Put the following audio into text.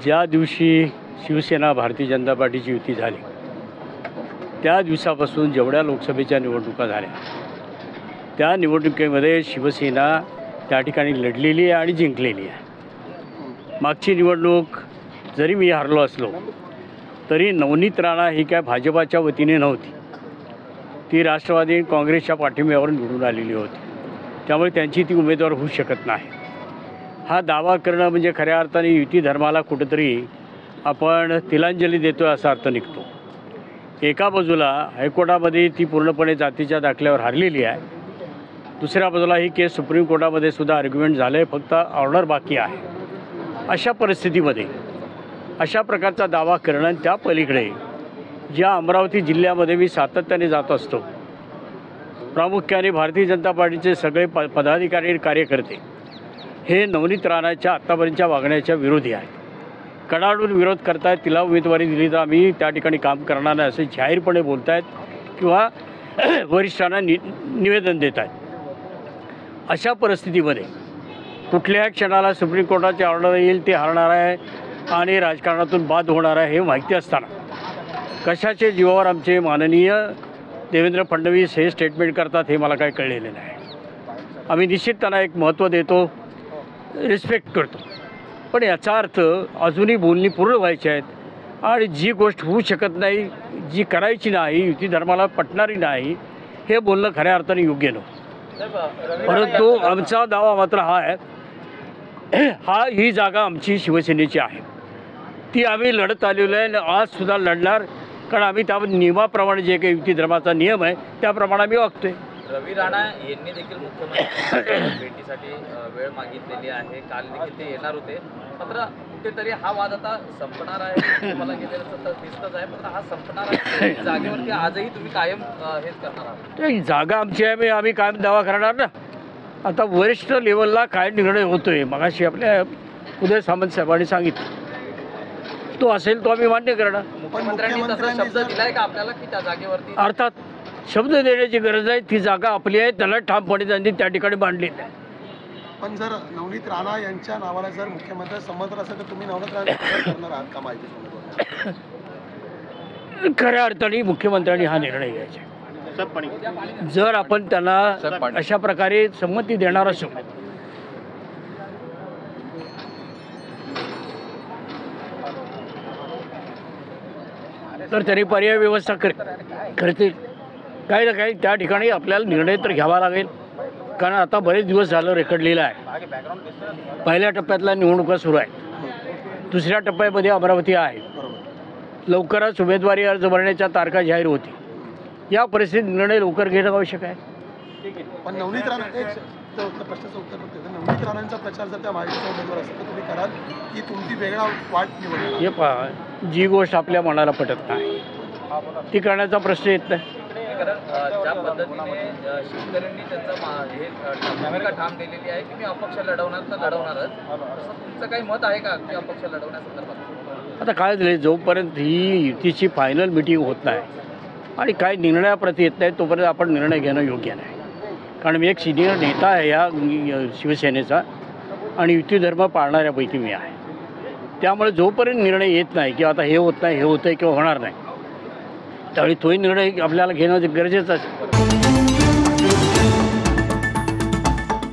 ज्या दिवशी शिवसेना भारतीय जनता पार्टीची युती झाली त्या दिवसापासून जेवढ्या लोकसभेच्या निवडणुका झाल्या त्या निवडणुकीमध्ये शिवसेना त्या ठिकाणी लढलेली आहे आणि जिंकलेली आहे। मागची निवडणूक जरी मी हरलो असलो तरी नवनीत राणा ही काय भाजपाच्या वतीने नव्हती, ती राष्ट्रवादी काँग्रेसच्या पाठिंब्यावर निवडून आलेली होती, त्यामुळे त्यांची ती उमेदवार होऊ शकत नाही। हा दावा करणं म्हणजे खऱ्या अर्थाने युती धर्माला कुठेतरी आपण तिलांजली देतो असा अर्थ निघतो। एका बाजूला हायकोर्टामध्ये ती पूर्णपणे जातीच्या दाखल्यावर हारलेली आहे, दुसऱ्या बाजूला ही केस सुप्रीम कोर्टामध्ये सुद्धा आर्ग्युमेंट झालं आहे, फक्त ऑर्डर बाकी आहे। अशा परिस्थितीमध्ये अशा प्रकारचा दावा करणं, त्या पलीकडे ज्या अमरावती जिल्ह्यामध्ये मी सातत्याने जात असतो, प्रामुख्याने भारतीय जनता पार्टीचे सगळे पदाधिकारी आणि कार्यकर्ते हे नवनीत राणाच्या आत्तापर्यंतच्या वागण्याच्या विरोधी आहेत, कडाडून विरोध करतायत। तिला उमेदवारी दिली तर आम्ही त्या ठिकाणी काम करणार नाही असे जाहीरपणे बोलत आहेत किंवा वरिष्ठांना निवेदन देत आहेत। अशा परिस्थितीमध्ये कुठल्याही क्षणाला सुप्रीम कोर्टाचे ऑर्डर येईल ते हरणार आहे आणि राजकारणातून बाद होणार आहे हे माहिती असताना कशाचे जीवावर आमचे माननीय देवेंद्र फडणवीस हे स्टेटमेंट करतात हे मला काही कळलेले नाही। आम्ही निश्चित त्यांना एक महत्त्व देतो, रिस्पेक्ट करतो, पण याचा अर्थ अजूनही बोलणी पूर्ण व्हायची आहेत आणि जी गोष्ट होऊ शकत नाही, जी करायची नाही, युती धर्माला पटणारी नाही, हे बोलणं खऱ्या अर्थाने योग्य नव्हतं। परंतु आमचा दावा मात्र हा आहे, ही जागा आमची शिवसेनेची आहे, ती आम्ही लढत आलेलो आहे, आजसुद्धा लढणार, कारण आम्ही त्या नियमाप्रमाणे जे काही युती धर्माचा नियम आहे त्याप्रमाणे आम्ही वागतोय। रवी राणा यांनी देखील मुख्यमंत्री भेटीसाठी वेळ मागितलेली आहे, काल देखील ते येणार होते, मात्र कुठेतरी हा वाद आता संपणार आहे, मला गेलेलं दिसतच आहे, पण हा संपणार आहे जागेवरती आजही तुम्ही कायम हेच करणार आहात? जागा आमची आहे, आम्ही कायम दावा करणार ना। आता वरिष्ठ लेवलला काय निर्णय होतोय, मगाशी आपल्या उदय सामंत साहेबांनी सांगितलं, तो असेल तो आम्ही मान्य करणार। मुख्यमंत्र्यांनी तसा शब्द दिलाय का आपल्याला की त्या जागेवरती? अर्थात शब्द देण्याची गरज आहे, ती जागा आपली आहे, त्याला ठामपणे त्यांनी त्या ठिकाणी मांडलेली आहे। पण जर नवनीत राणा यांच्या नावाला जर मुख्यमंत्री संमत असेल तर तुम्ही नवनीत राणा करणार आहात का माहिती? खऱ्या अर्थाने मुख्यमंत्र्यांनी हा निर्णय घ्यायचा। जर आपण त्यांना अशा प्रकारे संमती देणार असू तर त्यांनी पर्याय व्यवस्था करतील, काही ना काही त्या ठिकाणी आपल्याला निर्णय तर घ्यावा लागेल, कारण आता बरेच दिवस झालं रेकडलेलं आहे। पहिल्या टप्प्यातल्या निवडणुका सुरू आहेत, दुसऱ्या टप्प्यामध्ये अमरावती आहे, लवकरच उमेदवारी अर्ज भरण्याच्या तारखा जाहीर होती, या परिस्थितीत निर्णय लवकर घेणं आवश्यक आहे। पण नवनीत राणा प्रश्नाचं उत्तर फक्त नवनीत राणांचा प्रचार जर त्या महायुतीचा उमेदवार असेल तर तुम्ही कराल की तुमची वेगळा वाट निवडेल? हे पहा, जी गोष्ट आपल्या मनाला पटत नाही ती करण्याचा प्रश्न येत नाही। ज्या पद्धतीने शेतकऱ्यांनी त्यांचा भूमिका ठाम केलेली आहे की मी अपक्ष लढवणार तर लढवणारच, तसं तुमचं काही मत आहे का की अपक्ष लढवण्यासंदर्भात? आता काय झालं, जोपर्यंत ही युतीची फायनल मिटिंग होत नाही आणि काही निर्णयाप्रती येत नाही तोपर्यंत आपण निर्णय घेणं योग्य नाही, कारण मी एक सिनियर नेता आहे या शिवसेनेचा आणि युती धर्म पाळणाऱ्यापैकी मी आहे, त्यामुळे जोपर्यंत निर्णय येत नाही की आता हे होत नाही, हे होतं आहे किंवा होणार नाही, त्यावेळी तोही निर्णय आपल्याला घेणं गरजेचं आहे।